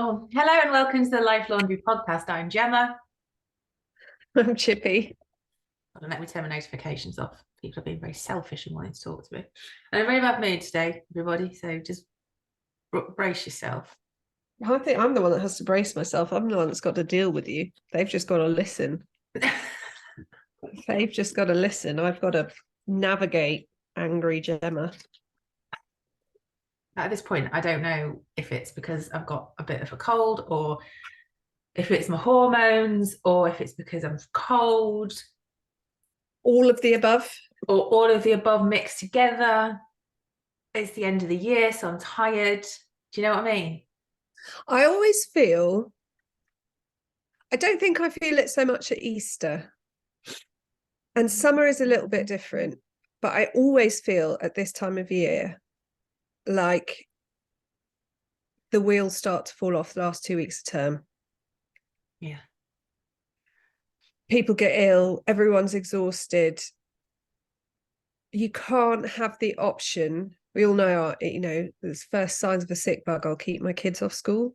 Oh, hello and welcome to the Life Laundry Podcast. I'm Gemma. I'm Chippy. Let me turn my notifications off. People are being very selfish and wanting to talk to me. And I'm in a very bad mood today, everybody. So just brace yourself. I think I'm the one that has to brace myself. I'm the one that's got to deal with you. They've just got to listen. They've just got to listen. I've got to navigate angry Gemma. At this point, I don't know if it's because I've got a bit of a cold or if it's my hormones or if it's because I'm cold. All of the above. Or all of the above mixed together. It's the end of the year, so I'm tired. Do you know what I mean? I always feel, I don't think I feel it so much at Easter. And summer is a little bit different. But I always feel at this time of year like the wheels start to fall off the last 2 weeks of term. Yeah. People get ill, everyone's exhausted. You can't have the option. We all know, there's first signs of a sick bug, I'll keep my kids off school.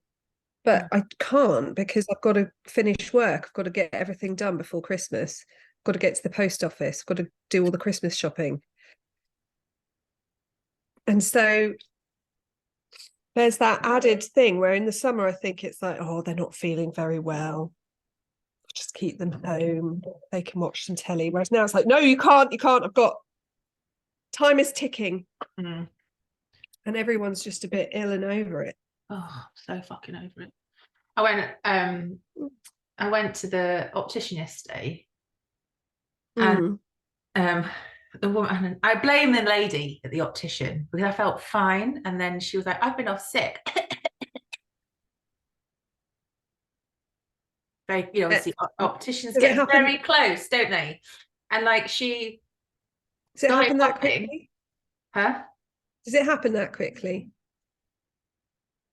But I can't because I've got to finish work. I've got to get everything done before Christmas. I've got to get to the post office. I've got to do all the Christmas shopping. And so there's that added thing where in the summer, I think it's like, oh, they're not feeling very well. Just keep them home. They can watch some telly. Whereas now it's like, no, you can't. I've got, time is ticking. And everyone's just a bit ill and over it. Oh, so fucking over it. I went to the optician yesterday, and the woman, I blame the lady at the optician because I felt fine, and then she was like, "I've been off sick." Very, obviously, opticians get very close, don't they? And like does it happen that quickly? Huh? Does it happen that quickly?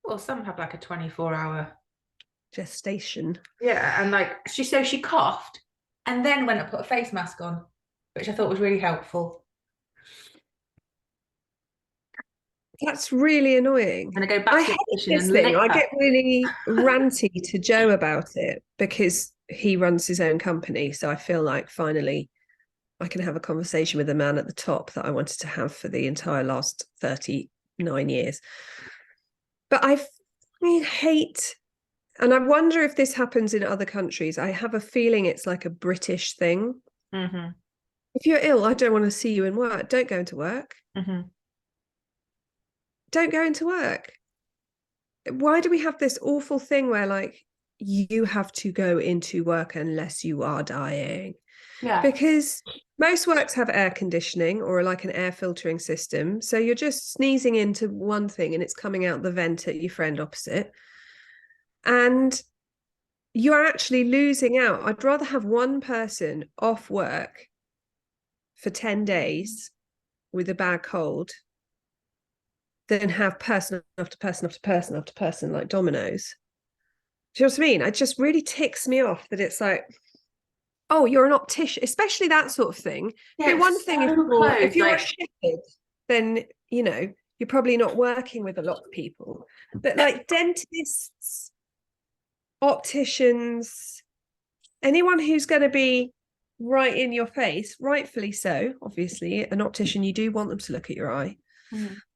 Well, some have like a 24-hour gestation. Yeah, and like she coughed and then went and put a face mask on, which I thought was really helpful. That's really annoying. And I go back I hate this thing. I get really ranty to Joe about it because he runs his own company. So I feel like finally I can have a conversation with the man at the top that I wanted to have for the entire last 39 years. But I hate, and I wonder if this happens in other countries. I have a feeling it's like a British thing. Mm-hmm. If you're ill, I don't want to see you in work. Don't go into work. Mm-hmm. Don't go into work. Why do we have this awful thing where like you have to go into work unless you are dying? Yeah. Because most works have air conditioning or like an air filtering system. So you're just sneezing into one thing and it's coming out the vent at your friend opposite. And you're actually losing out. I'd rather have one person off work for 10 days with a bad cold than have person after person after person after person like dominoes. Do you know what I mean? It just really ticks me off that it's like, oh, you're an optician, especially that sort of thing. Yeah, but one thing, if you're a shepherd, then, you're probably not working with a lot of people. But like dentists, opticians, anyone who's going to be right in your face, rightfully so, obviously, an optician, you do want them to look at your eye.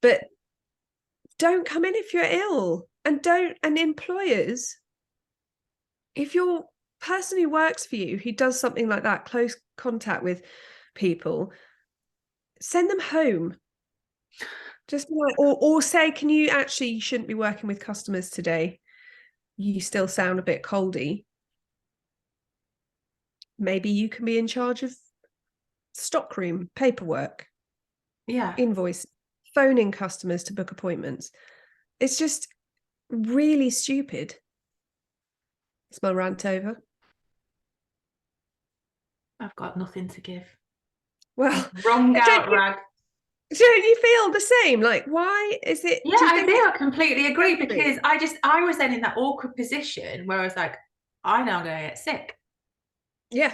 But don't come in if you're ill, and employers, if your person who works for you who does something like that, close contact with people, send them home. Just like, or say, you shouldn't be working with customers today. You still sound a bit coldy. Maybe you can be in charge of stockroom paperwork, invoice, phoning customers to book appointments. It's just really stupid. Is my rant over? I've got nothing to give. Well, wrong out rag. Don't you feel the same? Like, why is it? Yeah, I do. I completely agree because I was then in that awkward position where I was like, I know I'm going to get sick. Yeah.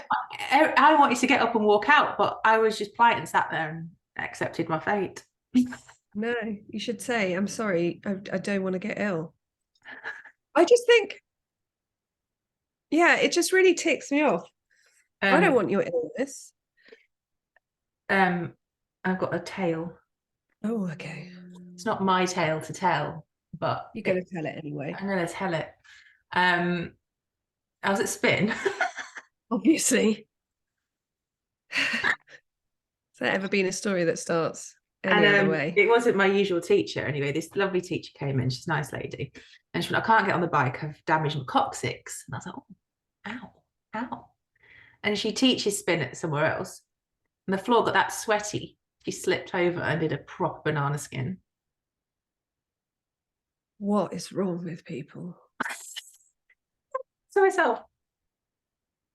I wanted to get up and walk out, but I was just polite and sat there and accepted my fate. No, you should say, I'm sorry, I don't want to get ill. I just think, yeah, it just really ticks me off. I don't want your illness. I've got a tale. Oh, okay. It's not my tale to tell, but You're going to tell it anyway. I'm going to tell it. I was at Spin. Obviously. Has there ever been a story that starts any other way? It wasn't my usual teacher anyway. This lovely teacher came in. She's a nice lady. And she went, I can't get on the bike. I've damaged my coccyx. And I was like, oh, ow, ow. And she teaches spin at somewhere else. And the floor got that sweaty. She slipped over and did a proper banana skin. What is wrong with people? So myself,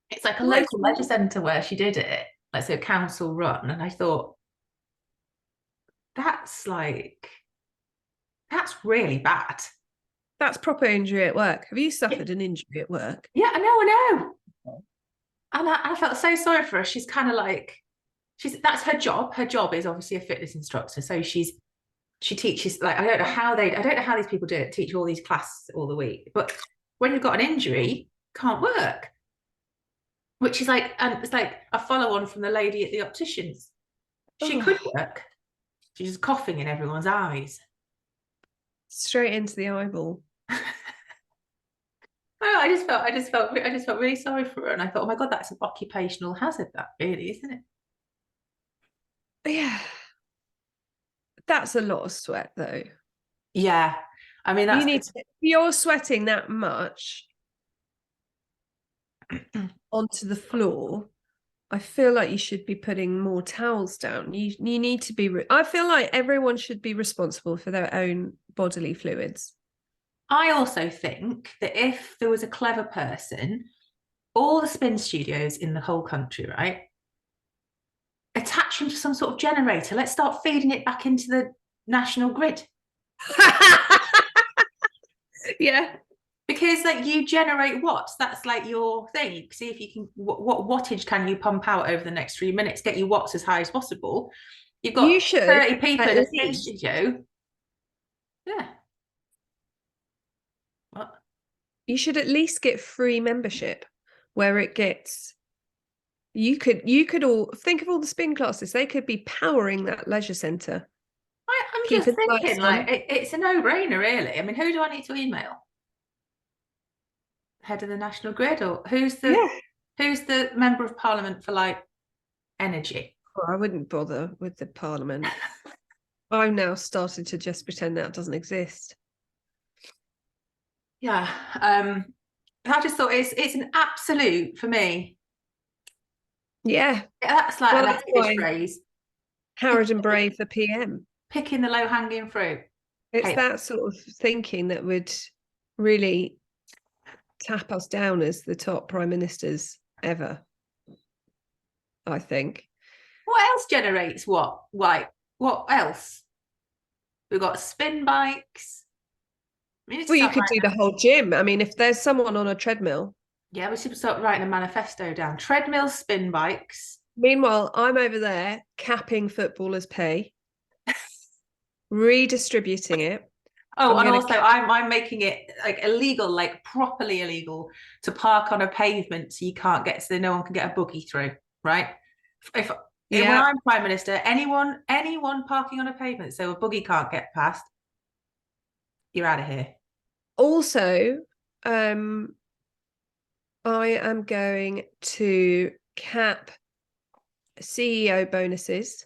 it's like a local leisure centre where she did it, like so council run. And I thought, that's really bad. That's proper injury at work. Have you suffered an injury at work? Yeah, I know. And I felt so sorry for her. She's kind of like, that's her job. Her job is obviously a fitness instructor. So she teaches, like, I don't know how these people do it, teach all these classes all the week. But when you've got an injury, can't work. Which is like, and it's like a follow on from the lady at the opticians. She could work. She's just coughing in everyone's eyes. Straight into the eyeball. I just felt really sorry for her, and I thought, oh my God, that's an occupational hazard, that really, isn't it? Yeah, that's a lot of sweat, though. Yeah, I mean, if you're sweating that much onto the floor, I feel like you should be putting more towels down. You need to be. I feel like everyone should be responsible for their own bodily fluids. I also think that if there was a clever person, all the spin studios in the whole country, right, attach them to some sort of generator. Let's start feeding it back into the national grid. Yeah. Because like you generate watts, that's like your thing. You can see if you can, what wattage can you pump out over the next 3 minutes, get your watts as high as possible. You've got 30 people in a spin studio. Yeah. What? You should at least get free membership where it gets, you could all think of all the spin classes, they could be powering that leisure centre. I'm just thinking, like, it's a no-brainer, really. I mean, who do I need to email? Head of the National Grid, or who's the member of Parliament for like energy? Oh, I wouldn't bother with the Parliament. I've now started to just pretend that doesn't exist. Yeah, I just thought it's an absolute for me. Yeah, that's like an Eskimo phrase. Harrod and Bray for PM. Picking the low-hanging fruit. It's that sort of thinking that would really tap us down as the top prime ministers ever, I think. What else generates what? Like, what else? We've got spin bikes. Well, you could do the whole gym. I mean, if there's someone on a treadmill. Yeah, we should start writing a manifesto down. Treadmill, spin bikes. Meanwhile, I'm over there capping footballers' pay, redistributing it. Oh, and also I'm making it like illegal, like properly illegal to park on a pavement so you can't get, so no one can get a buggy through, right? When I'm Prime Minister, anyone parking on a pavement so a buggy can't get past, you're out of here. Also, I am going to cap CEO bonuses.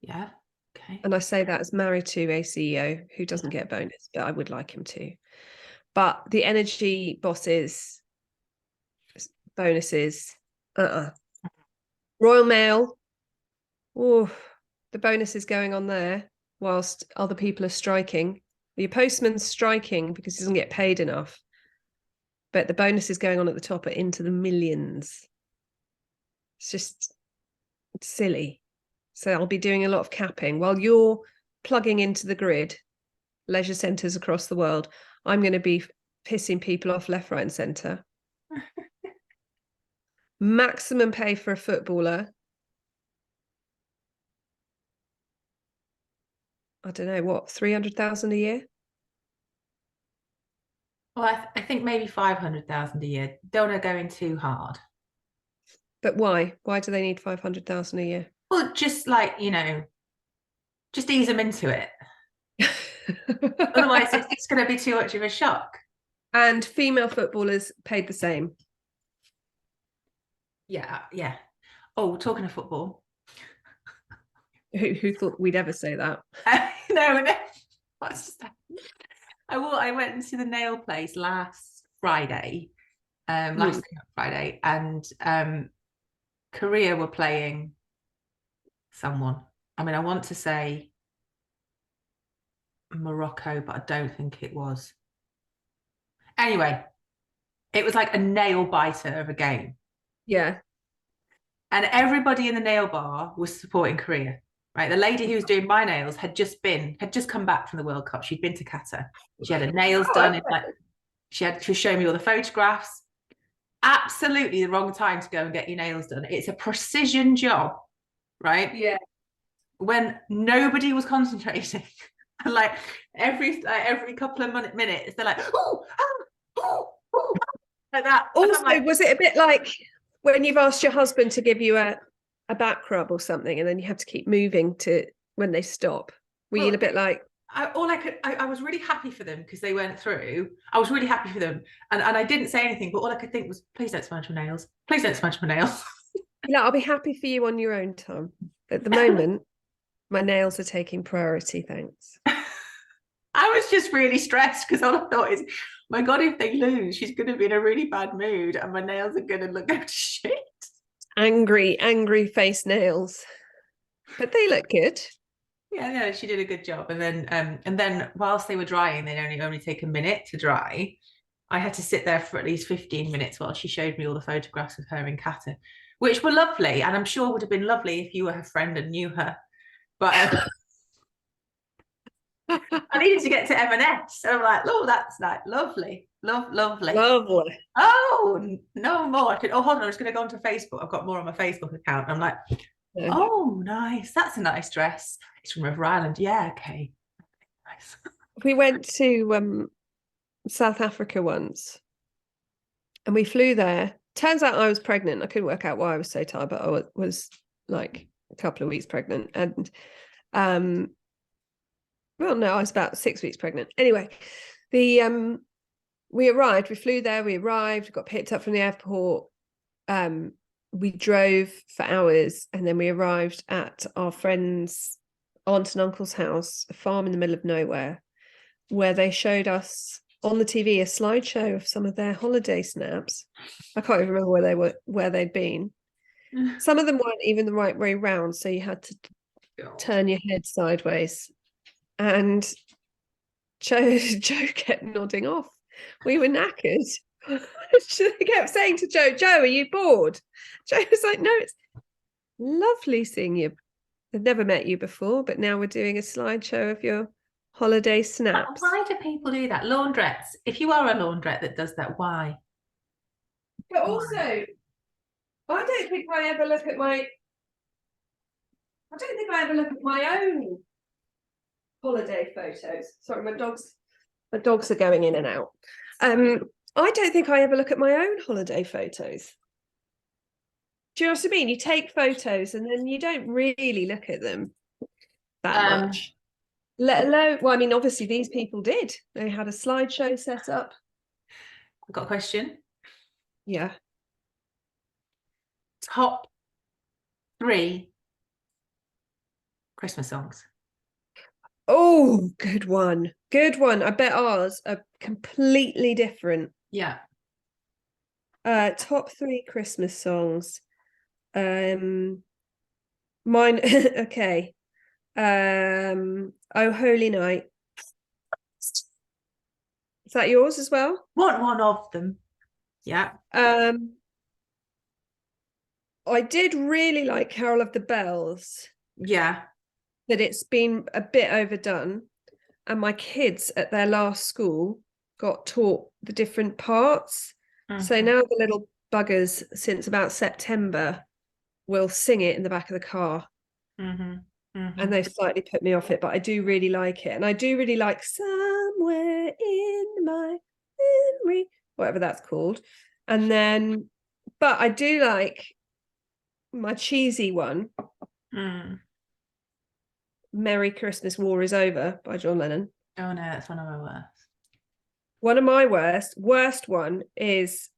Yeah. Okay. And I say that as married to a CEO who doesn't get a bonus, but I would like him to. But the energy bosses bonuses, Royal Mail, the bonus is going on there whilst other people are striking. Your postman's striking because he doesn't get paid enough. But the bonus is going on at the top are into the millions. It's silly. So I'll be doing a lot of capping. While you're plugging into the grid, leisure centres across the world, I'm going to be pissing people off left, right and centre. Maximum pay for a footballer. I don't know, what, 300,000 a year? Well, I think maybe 500,000 a year. Don't want to go in too hard. But why? Why do they need 500,000 a year? Well, just like, just ease them into it. Otherwise, it's going to be too much of a shock. And female footballers paid the same. Yeah, yeah. Oh, talking of football. Who thought we'd ever say that? No. What's just I went into the nail place last Friday, last Friday, and Korea were playing someone. I mean, I want to say Morocco, but I don't think it was. Anyway, it was like a nail biter of a game. Yeah. And everybody in the nail bar was supporting Korea. Right, the lady who was doing my nails had just come back from the World Cup. She'd been to Qatar. She had her nails done. Okay. She was showing me all the photographs. Absolutely the wrong time to go and get your nails done. It's a precision job, right? Yeah. When nobody was concentrating, and like every couple of minutes, they're like, oh, like that. Also, like, was it a bit like when you've asked your husband to give you a back rub or something, and then you have to keep moving to when they stop? Were you a bit like? I was really happy for them because they went through. I was really happy for them, and I didn't say anything, but all I could think was, please don't smudge my nails. Please don't smudge my nails. I'll be happy for you on your own time. At the moment, my nails are taking priority. Thanks. I was just really stressed because all I thought is, my God, if they lose, she's going to be in a really bad mood, and my nails are going to look like shit. Angry face nails, but they look good. Yeah, she did a good job. And then whilst they were drying, they'd only take a minute to dry. I had to sit there for at least 15 minutes while she showed me all the photographs of her in Qatar, which were lovely, and I'm sure would have been lovely if you were her friend and knew her. But I needed to get to M&S, so I'm like, oh, that's like lovely. Lovely. Oh, no more. Oh, hold on, I'm just going to go onto Facebook. I've got more on my Facebook account. I'm like, oh, nice. That's a nice dress. It's from River Island. Yeah, okay. Nice. We went to South Africa once, and we flew there. Turns out I was pregnant. I couldn't work out why I was so tired, but I was like a couple of weeks pregnant. And well, no, I was about 6 weeks pregnant. Anyway, we arrived. We flew there. We arrived. Got picked up from the airport. We drove for hours, and then we arrived at our friend's aunt and uncle's house, a farm in the middle of nowhere, where they showed us on the TV a slideshow of some of their holiday snaps. I can't even remember where they'd been. Some of them weren't even the right way round, so you had to turn your head sideways. And Joe kept nodding off. We were knackered. She kept saying to Joe, are you bored? Joe was like, no, it's lovely seeing you. I've never met you before, but now we're doing a slideshow of your holiday snaps. Why do people do that? Laundrettes. If you are a laundrette that does that, why? But also, I don't think I ever look at my own holiday photos. Sorry, my dogs are going in and out. I don't think I ever look at my own holiday photos. Do you know what I mean? You take photos and then you don't really look at them that much. Let alone, well, I mean, obviously these people did. They had a slideshow set up. I've got a question. Yeah. Top 3 Christmas songs. Oh, good one. I bet ours are completely different. Yeah. Top 3 Christmas songs. Mine. Okay. Oh Holy Night. Is that yours as well? One of them. Yeah. I did really like Carol of the Bells. Yeah. But it's been a bit overdone. And my kids at their last school got taught the different parts. Mm-hmm. So now the little buggers, since about September, will sing it in the back of the car. Mm-hmm. Mm-hmm. And they've slightly put me off it, but I do really like it. And I do really like Somewhere in My whatever that's called. And then, but I do like my cheesy one, Merry Christmas, War is Over by John Lennon. Oh no, that's one of my worst. One of my worst one is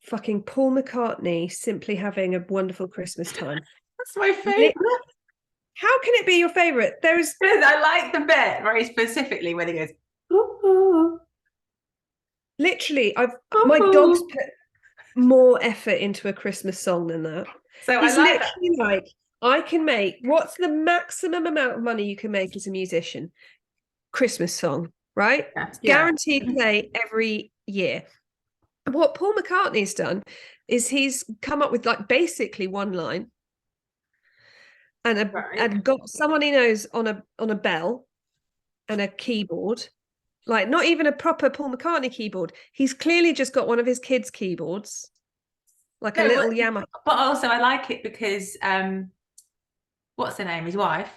fucking Paul McCartney, Simply Having a Wonderful Christmas Time. That's my favourite. How can it be your favourite? I like the bit very specifically when he goes, ooh, ooh. Literally, my dog's put more effort into a Christmas song than that. So He's I like literally like, I can make, what's the maximum amount of money you can make as a musician? Christmas song, right? Yeah. Guaranteed play every year. What Paul McCartney's done is he's come up with like basically one line and got someone he knows on a bell and a keyboard, like not even a proper Paul McCartney keyboard. He's clearly just got one of his kids' keyboards, like a little Yamaha. But also I like it because what's her name? His wife.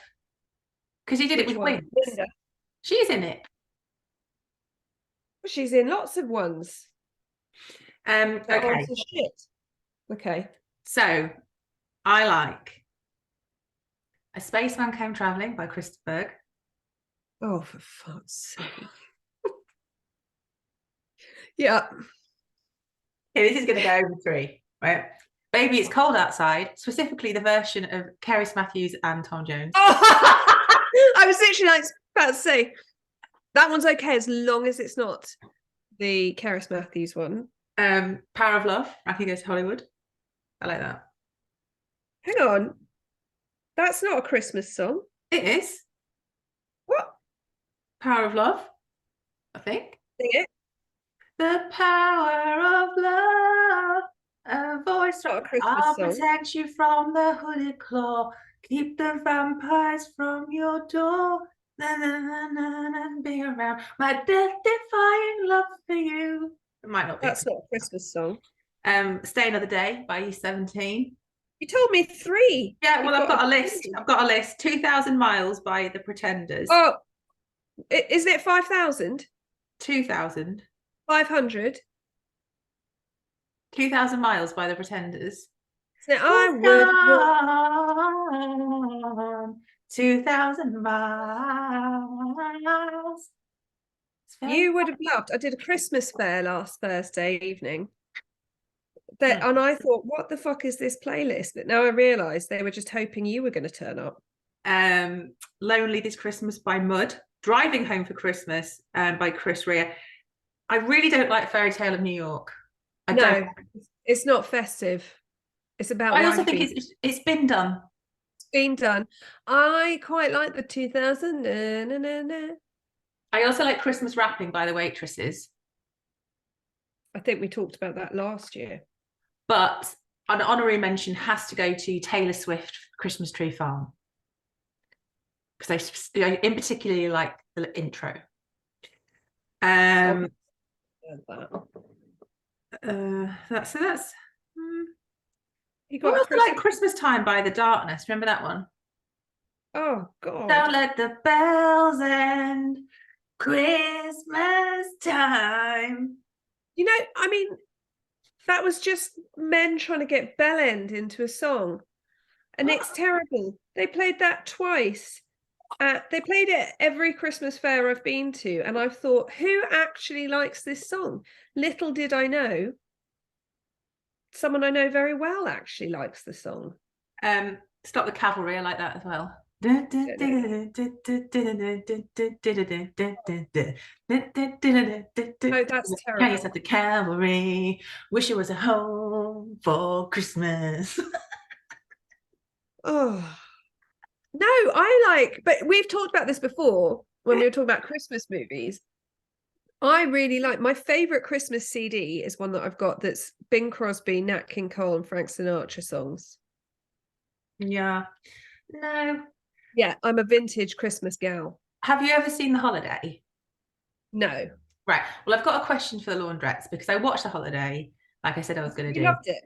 Because he did it with Wings. Linda. She's in it. She's in lots of ones. Okay. Shit. Okay. So I like A Spaceman Came Travelling by Christopher Berg. Oh, for fuck's sake. Yeah. Okay, this is going to go over 3, right? Baby, It's Cold Outside, specifically the version of Cerys Matthews and Tom Jones. Oh, I was literally like about to say that one's okay as long as it's not the Cerys Matthews one. Power of Love, Matthew Goes to Hollywood. I like that. Hang on. That's not a Christmas song. It is. What? Power of Love, I think. Sing it. The power of love, a voice. Not a Christmas I'll song. protect you from the hooded claw, keep the vampires from your door, and be around my death-defying love for you. It might not be. That's not a Christmas song. Stay Another Day by E17. You told me 3. Yeah, well, I've got a list. I've got a list. 2,000 Miles by The Pretenders. Oh, isn't it 5,000? 2,000. 500. 2,000 Miles by The Pretenders. So I would 2,000 miles. You would have loved. I did a Christmas fair last Thursday evening. And I thought, what the fuck is this playlist? But now I realise they were just hoping you were going to turn up. Lonely This Christmas by Mud. Driving Home for Christmas by Chris Rea. I really don't like Fairy Tale of New York. It's not festive. It's about. I also think it's been done. It's been done. I quite like the 2000. I also like Christmas Wrapping by the Waitresses. I think we talked about that last year. But an honorary mention has to go to Taylor Swift, Christmas Tree Farm. Because I in particularly like the intro. That's you got also like Christmas Time by The Darkness. Remember that one? Oh God. Don't let the bells end. Christmas time. You know, I mean, that was just men trying to get bellend into a song. And it's terrible. They played that twice. They played it every Christmas fair I've been to. And I've thought, who actually likes this song? Little did I know, someone I know very well actually likes the song. Stop the Cavalry, I like that as well. Oh, that's terrible. Yes, at the Cavalry. Wish it was a home for Christmas. Oh no, but we've talked about this before when we were talking about Christmas movies. I really like, my favorite Christmas CD is one that I've got that's Bing Crosby, Nat King Cole, and Frank Sinatra songs. Yeah. No. Yeah, I'm a vintage Christmas gal. Have you ever seen The Holiday? No. Right. Well, I've got a question for the laundrettes because I watched The Holiday, like I said I was going to do. You loved it?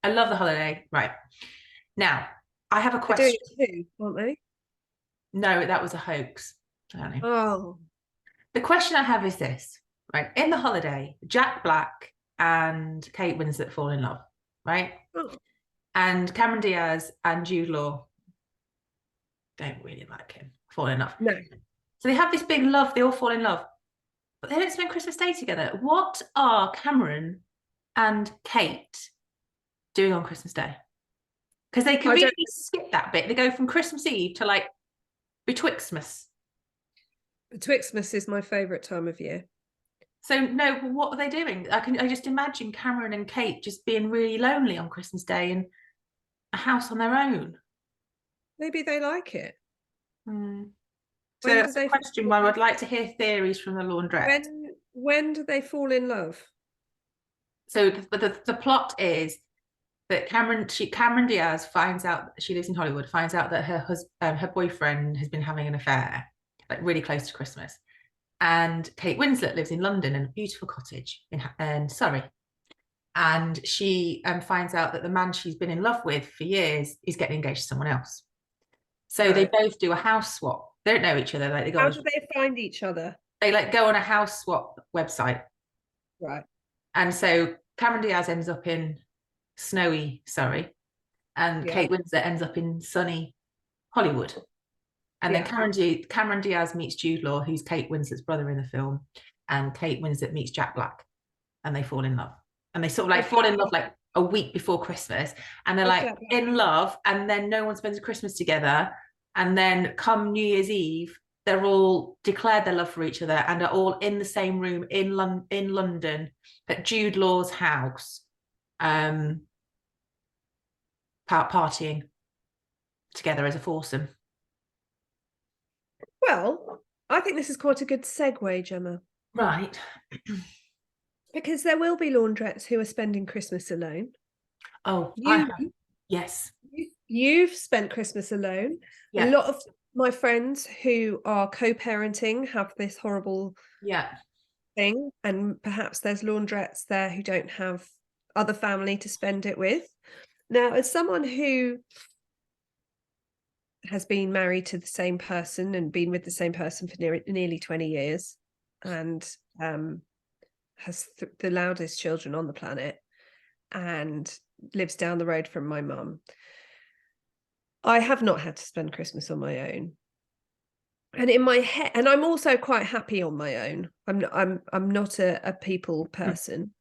I love The Holiday. Right. Now, I have a question. They're doing it too, aren't they? No, that was a hoax. Oh. The question I have is this. right? In The Holiday, Jack Black and Kate Winslet fall in love, right? Oh. And Cameron Diaz and Jude Law don't really like him, fall in love. No. So they have this big love, they all fall in love, but they don't spend Christmas Day together. What are Cameron and Kate doing on Christmas Day? Because they can really skip that bit. They go from Christmas Eve to like Betwixtmas. Betwixtmas is my favourite time of year. So no, what are they doing? I just imagine Cameron and Kate just being really lonely on Christmas Day in a house on their own. Maybe they like it. So that's a question where I'd like to hear theories from the laundrette. When do they fall in love? So the plot is that Cameron Diaz finds out, she lives in Hollywood, finds out that her boyfriend has been having an affair, like really close to Christmas. And Kate Winslet lives in London in a beautiful cottage in Surrey. And she finds out that the man she's been in love with for years is getting engaged to someone else. So they both do a house swap. They don't know each other. Like how do they find each other? They like go on a house swap website. Right. And so Cameron Diaz ends up in snowy Surrey, and Kate Winslet ends up in sunny Hollywood. And then Cameron Diaz meets Jude Law, who's Kate Winslet's brother in the film, and Kate Winslet meets Jack Black, and they fall in love. And they sort of like fall in love like a week before Christmas, and they're like in love, and then no one spends Christmas together. And then come New Year's Eve, they're all declared their love for each other and are all in the same room in London at Jude Law's house, partying together as a foursome. Well, I think this is quite a good segue, Gemma. Right. Because there will be laundrettes who are spending Christmas alone. Oh, yes. You've spent Christmas alone. Yeah. A lot of my friends who are co-parenting have this horrible thing, and perhaps there's laundrettes there who don't have other family to spend it with. Now, as someone who has been married to the same person and been with the same person for nearly 20 years and has the loudest children on the planet and lives down the road from my mum, I have not had to spend Christmas on my own. And in my head, and I'm also quite happy on my own. I'm not a people person.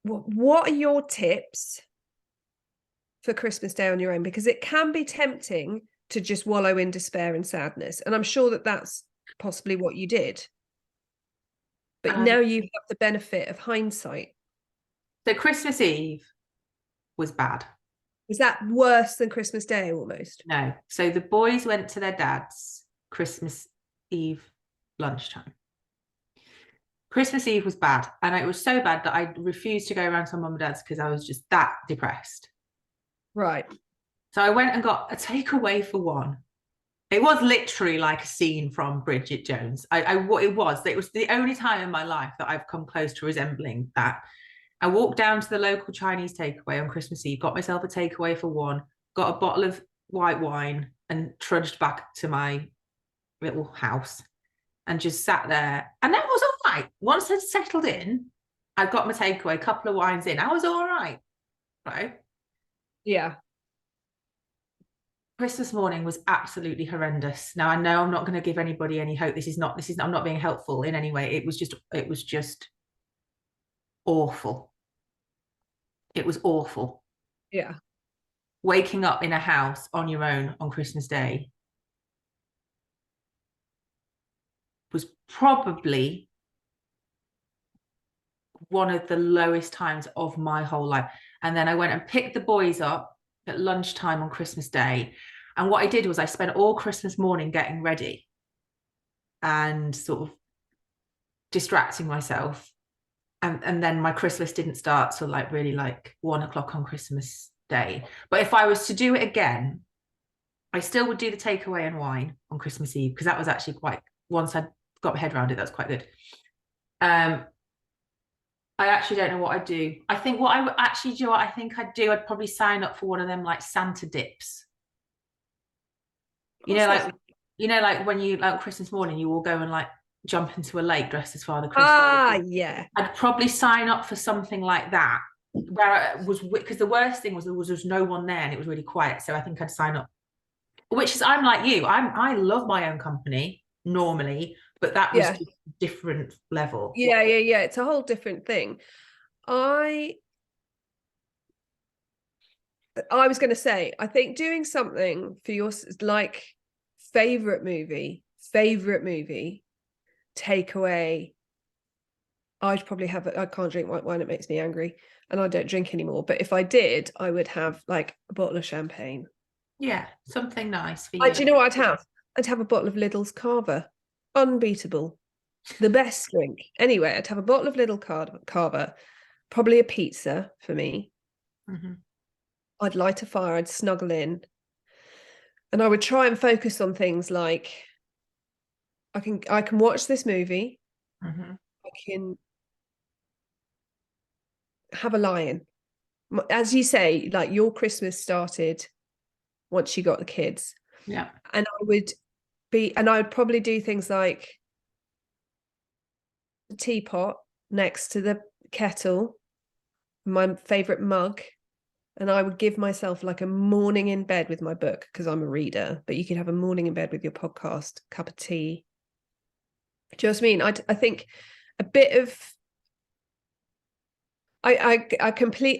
What are your tips for Christmas Day on your own? Because it can be tempting to just wallow in despair and sadness. And I'm sure that that's possibly what you did. But now you have the benefit of hindsight. So Christmas Eve was bad. Is that worse than Christmas Day almost? No. So the boys went to their dad's Christmas Eve lunchtime. Christmas Eve was bad. And it was so bad that I refused to go around to my mum and dad's because I was just that depressed. Right. So I went and got a takeaway for one. It was literally like a scene from Bridget Jones. It was the only time in my life that I've come close to resembling that. I walked down to the local Chinese takeaway on Christmas Eve, got myself a takeaway for one, got a bottle of white wine and trudged back to my little house and just sat there. And that was all right. Once I'd settled in, I got my takeaway, a couple of wines in, I was all right. Right? Yeah. Christmas morning was absolutely horrendous. Now I know I'm not going to give anybody any hope. I'm not being helpful in any way. It was just awful. It was awful. Yeah. Waking up in a house on your own on Christmas Day was probably one of the lowest times of my whole life. And then I went and picked the boys up at lunchtime on Christmas Day. And what I did was I spent all Christmas morning getting ready and sort of distracting myself. And then my Christmas didn't start till like 1 o'clock on Christmas Day. But if I was to do it again, I still would do the takeaway and wine on Christmas Eve, because that was actually once I'd got my head around it, that's quite good. I actually don't know what I'd do. I think what I would actually do, I think I'd do, I'd probably sign up for one of them like Santa dips. You know, like You know, like when you like Christmas morning, you all go and like jump into a lake dressed as Father Christmas. Yeah. I'd probably sign up for something like that, where I was, because the worst thing was there was no one there and it was really quiet. So I think I'd sign up. Which is, I'm like you. I love my own company normally, but that was just a different level. Yeah. It's a whole different thing. I was going to say, I think doing something for your, like, favorite movie, takeaway. I'd probably have I can't drink white wine, it makes me angry, and I don't drink anymore. But if I did, I would have like a bottle of champagne. Yeah, something nice for you. Do you know what I'd have? I'd have a bottle of Lidl's Carver. Unbeatable. The best drink. Anyway, I'd have a bottle of Lidl Carver, probably a pizza for me. Mm-hmm. I'd light a fire, I'd snuggle in, and I would try and focus on things like I can watch this movie. Mm-hmm. I can have a lie-in. As you say, like, your Christmas started once you got the kids. Yeah. And I would probably do things like the teapot next to the kettle, my favorite mug, and I would give myself like a morning in bed with my book, because I'm a reader, but you could have a morning in bed with your podcast, cup of tea. Do you know what I mean? I think a bit of I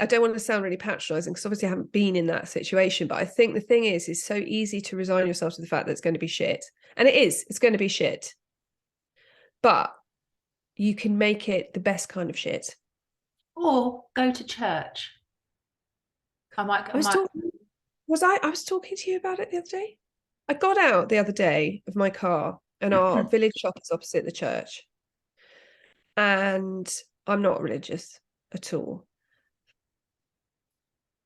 don't want to sound really patronizing, because obviously I haven't been in that situation, but I think the thing is it's so easy to resign yourself to the fact that it's going to be shit. And it's going to be shit. But you can make it the best kind of shit. Or go to church. I was talking to you about it the other day. I got out the other day of my car, and our village shop is opposite the church. And I'm not religious at all.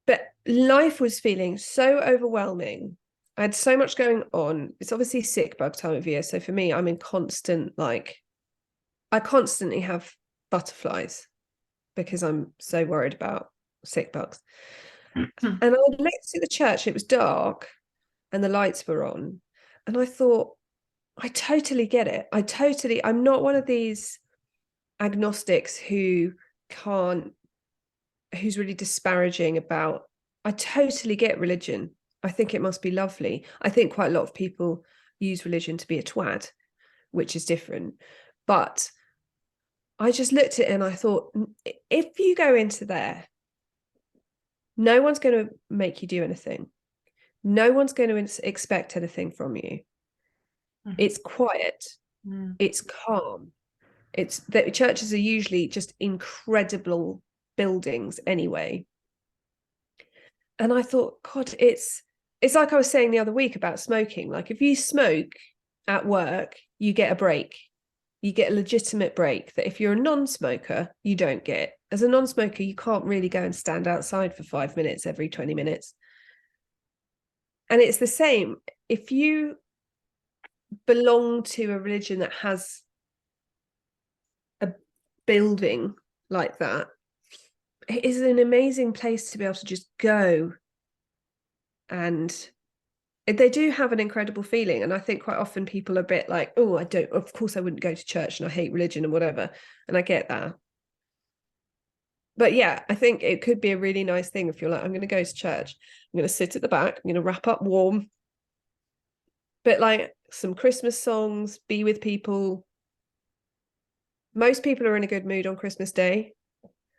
But life was feeling so overwhelming. I had so much going on. It's obviously sick bug time of year. So for me, I'm in constant, like, I constantly have butterflies because I'm so worried about sick bugs. And I looked at the church, it was dark and the lights were on. And I thought, I totally get it. I'm not one of these agnostics who's really disparaging about, I totally get religion. I think it must be lovely. I think quite a lot of people use religion to be a twat, which is different. But I just looked at it and I thought, if you go into there, no one's going to make you do anything. No one's going to expect anything from you. Mm-hmm. It's quiet. Mm. It's calm. It's that churches are usually just incredible buildings anyway. And I thought, God, it's like I was saying the other week about smoking. Like, if you smoke at work, you get a break. You get a legitimate break that if you're a non-smoker, you don't get. As a non-smoker, you can't really go and stand outside for 5 minutes every 20 minutes. And it's the same. If you belong to a religion that has a building like that, it is an amazing place to be able to just go. And they do have an incredible feeling. And I think quite often people are a bit like, oh, of course I wouldn't go to church and I hate religion and whatever. And I get that. But yeah, I think it could be a really nice thing if you're like, I'm going to go to church. I'm going to sit at the back. I'm going to wrap up warm. But like some Christmas songs, be with people. Most people are in a good mood on Christmas Day.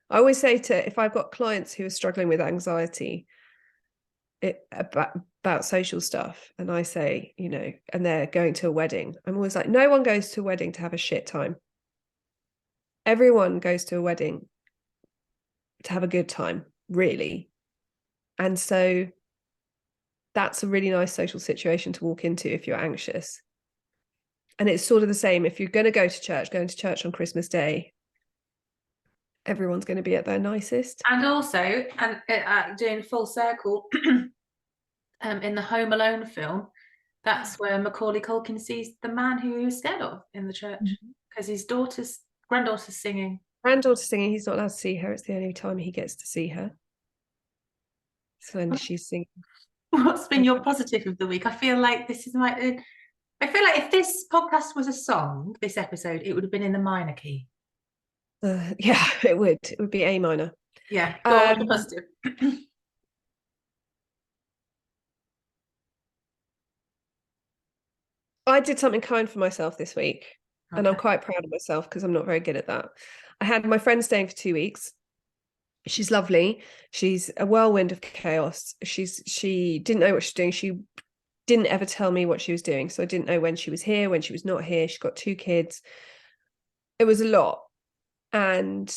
I always say if I've got clients who are struggling with anxiety about social stuff, and I say, and they're going to a wedding, I'm always like, no one goes to a wedding to have a shit time. Everyone goes to a wedding to have a good time, really. And so that's a really nice social situation to walk into if you're anxious. And it's sort of the same if you're going to go to church, going to church on Christmas Day, everyone's going to be at their nicest. And also, doing full circle, in the Home Alone film, that's where Macaulay Culkin sees the man who he was scared of in the church, because his granddaughter's singing. He's not allowed to see her. It's the only time he gets to see her. So when she's singing. What's been your positive of the week? I feel like this is I feel like if this podcast was a song, this episode, it would have been in the minor key. Yeah, it would be A minor. Yeah, go on with the positive. I did something kind for myself this week, and I'm Okay. quite proud of myself because I'm not very good at that. I had my friend staying for 2 weeks. She's lovely. She's a whirlwind of chaos. She didn't know what she's doing. She didn't ever tell me what she was doing, so I didn't know when she was here, when she was not here. She's got 2 kids. It was a lot, and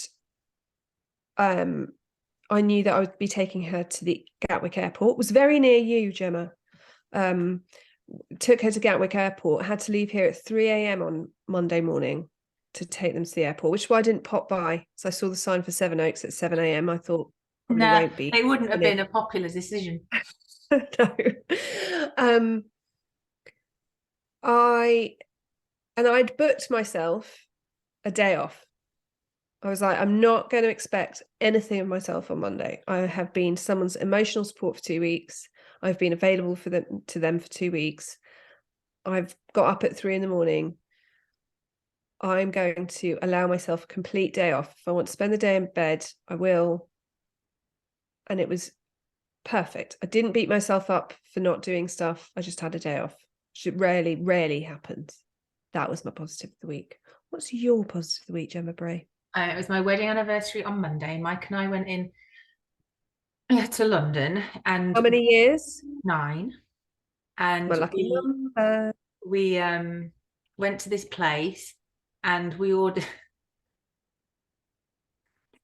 I knew that I would be taking her to the Gatwick Airport. It was very near you, Gemma. Took her to Gatwick Airport, had to leave here at 3 a.m. on Monday morning to take them to the airport, which is why I didn't pop by. So I saw the sign for Seven Oaks at 7 a.m. I thought probably No, won't be. it wouldn't have been a popular decision. No. I'd booked myself a day off. I was like, I'm not going to expect anything of myself on Monday. I have been someone's emotional support for 2 weeks. I've been available to them for 2 weeks. I've got up at 3 a.m. I'm going to allow myself a complete day off. If I want to spend the day in bed, I will. And it was perfect. I didn't beat myself up for not doing stuff. I just had a day off, which rarely, rarely happens. That was my positive of the week. What's your positive of the week, Gemma Bray? It was my wedding anniversary on Monday. Mike and I went in to London, and How many years? 9. And My lucky number. we went to this place, and we ordered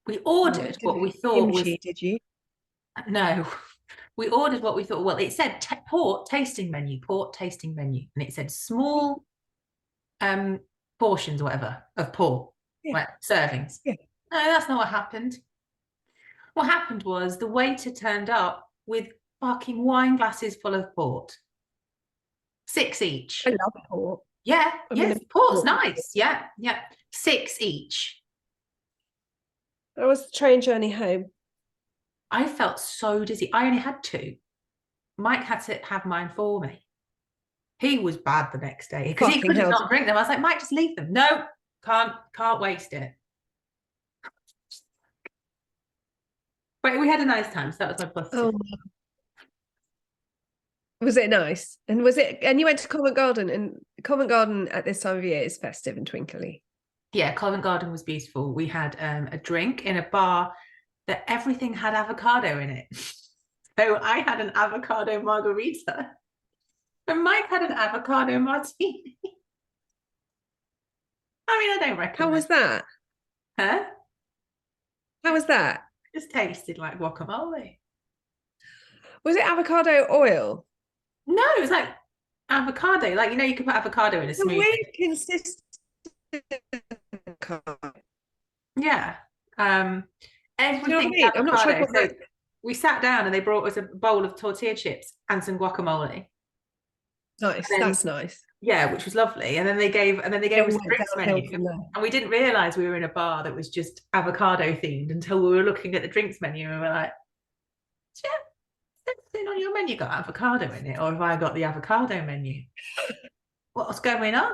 what we thought was Kimchi, did you? no. We ordered what we thought. Well, it said port tasting menu, and it said small portions, or whatever, of port, Yeah. servings. Yeah. No, that's not what happened. What happened was the waiter turned up with fucking wine glasses full of port, 6 each. I love port. Yeah, yes, port's port. nice. Yeah, 6 each. That was the train journey home. I felt so dizzy. I only had 2. Mike had to have mine for me. He was bad the next day because he could not drink them. I was like, Mike, just leave them. No, can't waste it. But we had a nice time, so that was my positive. Oh. Was it nice? And you went to Covent Garden, and Covent Garden at this time of year is festive and twinkly. Yeah, Covent Garden was beautiful. We had a drink in a bar that everything had avocado in it. So I had an avocado margarita, and Mike had an avocado martini. I mean, I don't recommend. How was that? Huh? How was that? It just tasted like guacamole. Was it avocado oil? No, it was like avocado. Like, you can put avocado in a smoothie. Weird consistent. Yeah. Everything. You know what I mean? I'm not sure. So we sat down and they brought us a bowl of tortilla chips and some guacamole. Nice. That's nice. Yeah, which was lovely. And then they gave us a drinks menu. And we didn't realise we were in a bar that was just avocado themed until we were looking at the drinks menu, and we were like, yeah, everything on your menu got avocado in it, or have I got the avocado menu? What's going on?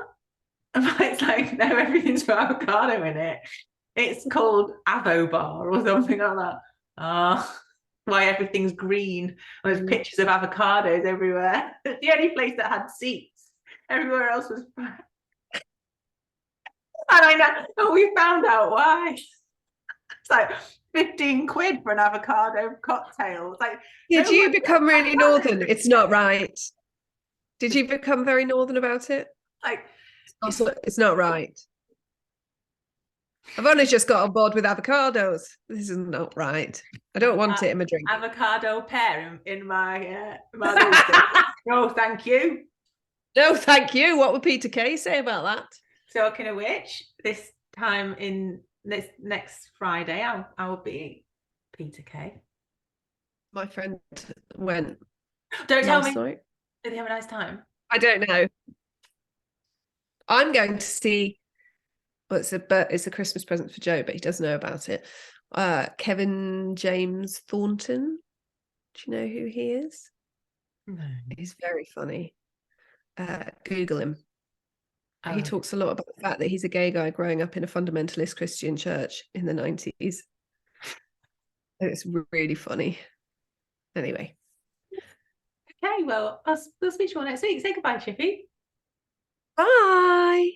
And it's like, no, everything's got avocado in it. It's called Avo Bar or something like that. Why everything's green. There's pictures of avocados everywhere. The only place that had seats. Everywhere else was flat. And I know, and we found out why. It's like 15 quid for an avocado cocktail. It's like, did you become really northern? It's not right. Did you become very northern about it? Like, it's not right. I've only just got on board with avocados. This is not right. I don't want it in my drink. Avocado pear in my no, thank you. No, thank you. What would Peter Kay say about that? Talking of which, this time in this next Friday, I will be Peter Kay. My friend went. Don't tell me. Night. Did he have a nice time? I don't know. I'm going to see. Well, it's a Christmas present for Joe, but he doesn't know about it. Kevin James Thornton. Do you know who he is? No. He's very funny. Google him. Oh, He talks a lot about the fact that he's a gay guy growing up in a fundamentalist Christian church in the 90s. It's really funny. Anyway. okay, well, we'll speak to you all next week. Say goodbye, Chippy. Bye.